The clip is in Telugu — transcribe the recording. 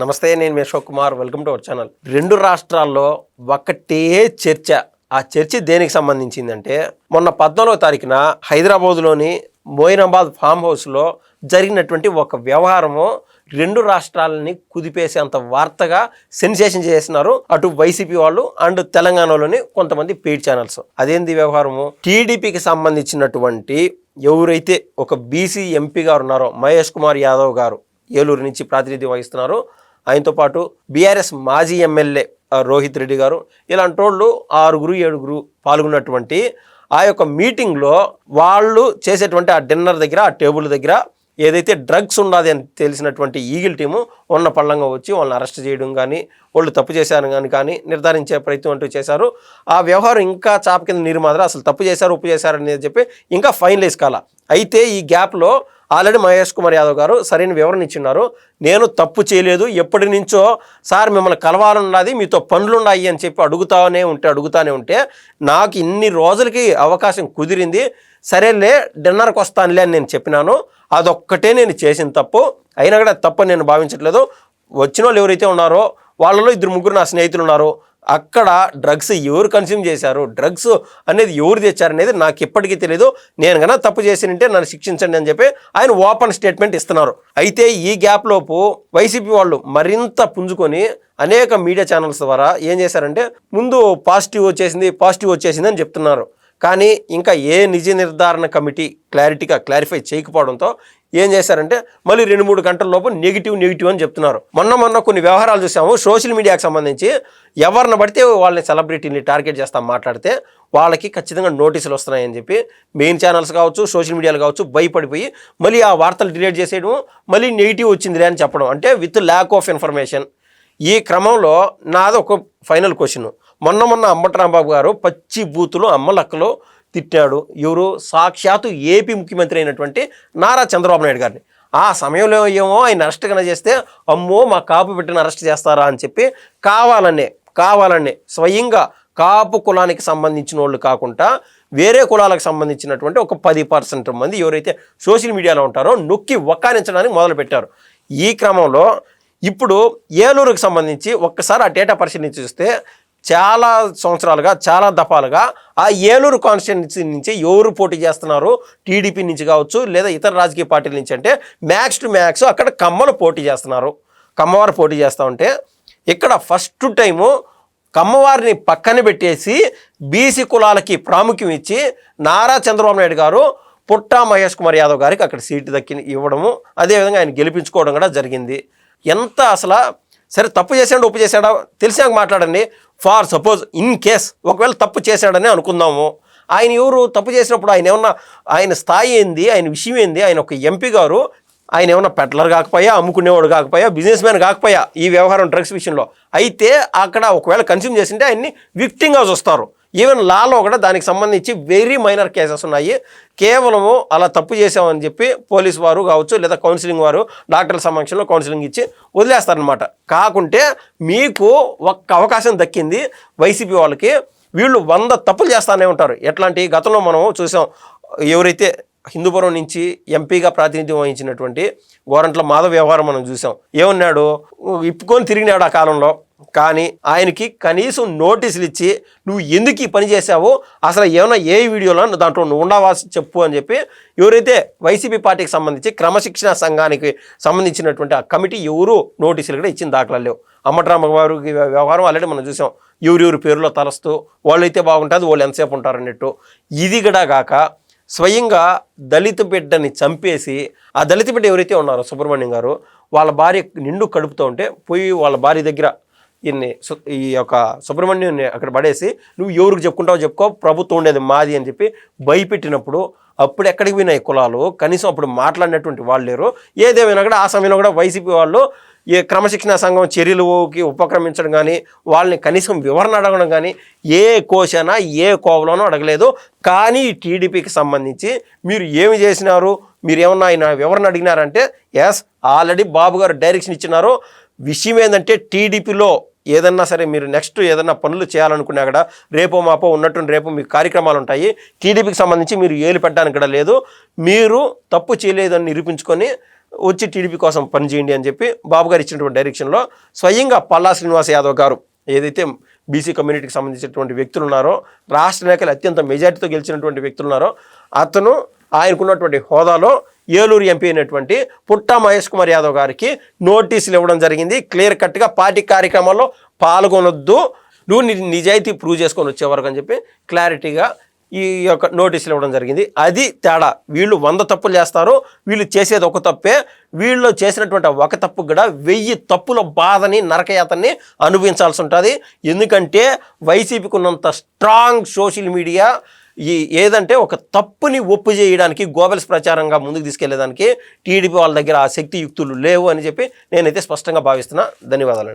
నమస్తే, నేను మీ Ashok Kumar. Welcome to our channel. రెండు రాష్ట్రాల్లో ఒకటే చర్చ. ఆ చర్చ దేనికి సంబంధించిందంటే, మొన్న 14వ తారీఖున హైదరాబాద్లోని మోయినాబాద్ ఫామ్ హౌస్లో జరిగినటువంటి ఒక వ్యవహారము రెండు రాష్ట్రాలని కుదిపేసేంత వార్తగా సెన్సేషన్ చేస్తున్నారు అటు వైసీపీ వాళ్ళు అండ్ తెలంగాణలోని కొంతమంది పెయిడ్ ఛానల్స్. అదేంది వ్యవహారము? టీడీపీకి సంబంధించినటువంటి ఎవరైతే ఒక బీసీ ఎంపీ గారు ఉన్నారో, మహేష్ కుమార్ యాదవ్ గారు ఏలూరు నుంచి ప్రాతినిధ్యం వహిస్తున్నారు. ఆయనతో పాటు బీఆర్ఎస్ మాజీ ఎమ్మెల్యే రోహిత్ రెడ్డి గారు, ఇలాంటి వాళ్ళు 6-7 పాల్గొన్నటువంటి ఆ యొక్క మీటింగ్లో వాళ్ళు చేసేటువంటి ఆ డిన్నర్ దగ్గర, ఆ టేబుల్ దగ్గర ఏదైతే డ్రగ్స్ ఉన్నది అని తెలిసినటువంటి ఈగిల్ టీము ఉన్న పళ్ళంగా వచ్చి వాళ్ళని అరెస్ట్ చేయడం కానీ, వాళ్ళు తప్పు చేశారు కానీ నిర్ధారించే ప్రయత్నం అంటూ చేశారు. ఆ వ్యవహారం ఇంకా చాప కింద నీరు మాదిరి, అసలు తప్పు చేశారు ఉప్పు చేశారు అనేది చెప్పి ఇంకా ఫైనలైజ్ కాల. అయితే ఈ గ్యాప్లో ఆల్రెడీ మహేష్ కుమార్ యాదవ్ గారు సరైన వివరణ ఇచ్చిన్నారు. నేను తప్పు చేయలేదు, ఎప్పటి నుంచో సార్ మిమ్మల్ని కలవాలన్నది, మీతో పనులు ఉన్నాయి అని చెప్పి అడుగుతానే ఉంటే నాకు ఇన్ని రోజులకి అవకాశం కుదిరింది, సరేలే డిన్నర్కి వస్తానులే అని నేను చెప్పినాను. అదొక్కటే నేను చేసిన తప్పు, అయినా కూడా తప్పు నేను భావించట్లేదు. వచ్చిన వాళ్ళు ఎవరైతే ఉన్నారో వాళ్ళలో 2-3 నా స్నేహితులు ఉన్నారు. అక్కడ డ్రగ్స్ ఎవరు కన్స్యూమ్ చేశారు, డ్రగ్స్ అనేది ఎవరు తెచ్చారనేది నాకు ఇప్పటికీ తెలియదు. నేను కన్నా తప్పు చేసినంటే నన్ను శిక్షించండి అని చెప్పి ఆయన ఓపెన్ స్టేట్మెంట్ ఇస్తున్నారు. అయితే ఈ గ్యాప్ లోపు వైసీపీ వాళ్ళు మరింత పుంజుకొని అనేక మీడియా ఛానల్స్ ద్వారా ఏం చేశారంటే, ముందు పాజిటివ్ వచ్చేసింది అని చెప్తున్నారు. కానీ ఇంకా ఏ నిజ నిర్ధారణ కమిటీ క్లారిఫై చేయకపోవడంతో ఏం చేశారంటే మళ్ళీ 2-3 గంటల లోపు నెగిటివ్ అని చెప్తున్నారు. మొన్న కొన్ని వ్యవహారాలు చూసాము. సోషల్ మీడియాకి సంబంధించి ఎవరిని పడితే వాళ్ళని సెలబ్రిటీని టార్గెట్ చేస్తాం మాట్లాడితే వాళ్ళకి ఖచ్చితంగా నోటీసులు వస్తున్నాయని చెప్పి మెయిన్ ఛానల్స్ కావచ్చు, సోషల్ మీడియాలు కావచ్చు భయపడిపోయి మళ్ళీ ఆ వార్తలు డిలీట్ చేసేయడం, మళ్ళీ నెగిటివ్ వచ్చిందిలే అని చెప్పడం, అంటే విత్ ల్యాక్ ఆఫ్ ఇన్ఫర్మేషన్. ఈ క్రమంలో నాది ఒక ఫైనల్ క్వశ్చన్. మొన్న అంబటరాంబాబు గారు పచ్చి బూతులు అమ్మలక్కలు తిట్టాడు. ఎవరు? సాక్షాత్తు ఏపీ ముఖ్యమంత్రి అయినటువంటి నారా చంద్రబాబు నాయుడు గారిని. ఆ సమయంలో ఏమో ఆయన అరెస్ట్ కన్నా చేస్తే అమ్మో మా కాపు పెట్టిన అరెస్ట్ చేస్తారా అని చెప్పి కావాలనే స్వయంగా కాపు కులానికి సంబంధించిన వాళ్ళు కాకుండా వేరే కులాలకు సంబంధించినటువంటి ఒక 10% మంది ఎవరైతే సోషల్ మీడియాలో ఉంటారో నొక్కి వక్కానించడానికి మొదలుపెట్టారు. ఈ క్రమంలో ఇప్పుడు ఏలూరుకు సంబంధించి ఒక్కసారి ఆ డేటా పరిశీలించి చూస్తే చాలా సంవత్సరాలుగా, చాలా దఫాలుగా ఆ ఏలూరు కాన్స్టిట్యున్సీ నుంచి ఎవరు పోటీ చేస్తున్నారు, టీడీపీ నుంచి కావచ్చు లేదా ఇతర రాజకీయ పార్టీల నుంచి అంటే మ్యాక్స్ టు మ్యాక్స్ అక్కడ కమ్మలు పోటీ చేస్తున్నారు. కమ్మవారు పోటీ చేస్తూ ఉంటే ఇక్కడ ఫస్ట్ టైము కమ్మవారిని పక్కన పెట్టేసి బీసీ కులాలకి ప్రాముఖ్యం ఇచ్చి నారా చంద్రబాబు నాయుడు గారు పుట్టా మహేష్ కుమార్ యాదవ్ గారికి అక్కడ సీటు ఇవ్వడము, అదేవిధంగా ఆయన గెలిపించుకోవడం కూడా జరిగింది. ఎంత అసలు సరే తప్పు చేశాడు ఉప్పు చేశాడా తెలిసాక మాట్లాడండి. ఫార్ సపోజ్ ఇన్ కేస్ ఒకవేళ తప్పు చేశాడని అనుకుందాము. ఆయన ఎవరు? తప్పు చేసినప్పుడు ఆయన ఏమన్నా, ఆయన స్థాయి ఏంది, ఆయన విషయం ఏంది? ఆయన ఒక ఎంపీ గారు, ఆయన ఏమన్నా పెట్లర్ కాకపోయా, అమ్ముకునేవాడు కాకపోయా, బిజినెస్ మ్యాన్ కాకపోయా ఈ వ్యవహారం డ్రగ్స్ విషయంలో. అయితే అక్కడ ఒకవేళ కన్స్యూమ్ చేసింటే ఆయన్ని విక్టింగ్గా చూస్తారు. ఈవెన్ లాలో కూడా దానికి సంబంధించి వెరీ మైనర్ కేసెస్ ఉన్నాయి. కేవలము అలా తప్పు చేసామని చెప్పి పోలీసు వారు కావచ్చు లేదా కౌన్సిలింగ్ వారు డాక్టర్ల సమక్షంలో కౌన్సిలింగ్ ఇచ్చి వదిలేస్తారనమాట. కాకుంటే మీకు ఒక్క అవకాశం దక్కింది వైసీపీ వాళ్ళకి. వీళ్ళు 100 తప్పులు చేస్తానే ఉంటారు. ఎట్లాంటి గతంలో మనం చూసాం, ఎవరైతే హిందూపురం నుంచి ఎంపీగా ప్రాతినిధ్యం వహించినటువంటి గోరంట్ల మాధవ్ వ్యవహారం మనం చూసాం. ఏమన్నాడు? ఇప్పుకొని తిరిగినాడు ఆ కాలంలో. కానీ ఆయనకి కనీసం నోటీసులు ఇచ్చి నువ్వు ఎందుకు ఈ పని చేశావు, అసలు ఏమన్నా ఏ వీడియోలో దాంట్లో నువ్వు ఉండవా చెప్పు అని చెప్పి ఎవరైతే వైసీపీ పార్టీకి సంబంధించి క్రమశిక్షణ సంఘానికి సంబంధించినటువంటి ఆ కమిటీ ఎవరు నోటీసులు కూడా ఇచ్చిన దాఖలాలు లేవు. అంబటరాంబాబు గారు వ్యవహారం ఆల్రెడీ మనం చూసాం. ఎవరెవరి పేరులో తలస్తూ వాళ్ళైతే బాగుంటుంది, వాళ్ళు ఎంతసేపు ఉంటారన్నట్టు. ఇది కూడా కాక స్వయంగా దళిత బిడ్డని చంపేసి, ఆ దళిత బిడ్డ ఎవరైతే ఉన్నారో సుబ్రహ్మణ్యం గారు, వాళ్ళ భార్య నిండు కడుపుతూ ఉంటే పోయి వాళ్ళ భార్య దగ్గర ఈ యొక్క సుబ్రహ్మణ్యాన్ని అక్కడ పడేసి నువ్వు ఎవరికి చెప్పుకుంటావో చెప్పుకో, ప్రభుత్వం ఉండేది మాది అని చెప్పి భయపెట్టినప్పుడు అప్పుడు ఎక్కడికి పోయినాయి కులాలు? కనీసం అప్పుడు మాట్లాడినటువంటి వాళ్ళు లేరు. ఏదేమైనా కూడా ఆ సమయంలో కూడా వైసీపీ వాళ్ళు ఏ క్రమశిక్షణ సంఘం చర్యలకి ఉపక్రమించడం కానీ, వాళ్ళని కనీసం వివరణ అడగడం కానీ ఏ కోశానా ఏ కోవలోనో అడగలేదు. కానీ టీడీపీకి సంబంధించి మీరు ఏమి చేసినారు, మీరు ఏమన్నా ఆయన వివరణ అడిగినారంటే ఎస్ ఆల్రెడీ బాబు గారు డైరెక్షన్ ఇచ్చినారు. విషయం ఏంటంటే టీడీపీలో ఏదన్నా సరే మీరు నెక్స్ట్ ఏదన్నా పనులు చేయాలనుకున్నా కూడా రేపో మాపో ఉన్నట్టు రేపు మీకు కార్యక్రమాలు ఉంటాయి. టీడీపీకి సంబంధించి మీరు ఏలు పెట్టడానికి కూడా లేదు. మీరు తప్పు చేయలేదని నిరూపించుకొని వచ్చి టీడీపీ కోసం పనిచేయండి అని చెప్పి బాబు గారు ఇచ్చినటువంటి డైరెక్షన్లో స్వయంగా పల్లా శ్రీనివాస్ యాదవ్ గారు ఏదైతే బీసీ కమ్యూనిటీకి సంబంధించినటువంటి వ్యక్తులు ఉన్నారో, రాష్ట్ర నాయకులు అత్యంత మెజార్టీతో గెలిచినటువంటి వ్యక్తులు ఉన్నారో, అతను ఆయనకున్నటువంటి హోదాలో ఏలూరు ఎంపీ అయినటువంటి పుట్టా మహేష్ కుమార్ యాదవ్ గారికి నోటీసులు ఇవ్వడం జరిగింది. క్లియర్ కట్గా పార్టీ కార్యక్రమాల్లో పాల్గొనొద్దు, నువ్వు నిజాయితీ ప్రూవ్ చేసుకొని వచ్చేవరకు అని చెప్పి క్లారిటీగా ఈ యొక్క నోటీసులు ఇవ్వడం జరిగింది. అది తేడా. వీళ్ళు 100 తప్పులు చేస్తారు, వీళ్ళు చేసేది ఒక తప్పే. వీళ్ళు చేసినటువంటి ఒక తప్పు కూడా 1000 తప్పుల బాధని, నరకయాతని అనుభవించాల్సి ఉంటుంది. ఎందుకంటే వైసీపీకి ఉన్నంత స్ట్రాంగ్ సోషల్ మీడియా ఏదంటే ఒక తప్పుని ఒప్పు చేయడానికి, గోబెల్స్ ప్రచారంగా ముందుకు తీసుకెళ్లేదానికి టీడీపీ వాళ్ళ దగ్గర ఆ శక్తియుక్తులు లేవు అని చెప్పి నేనైతే స్పష్టంగా భావిస్తున్నా. ధన్యవాదాలు.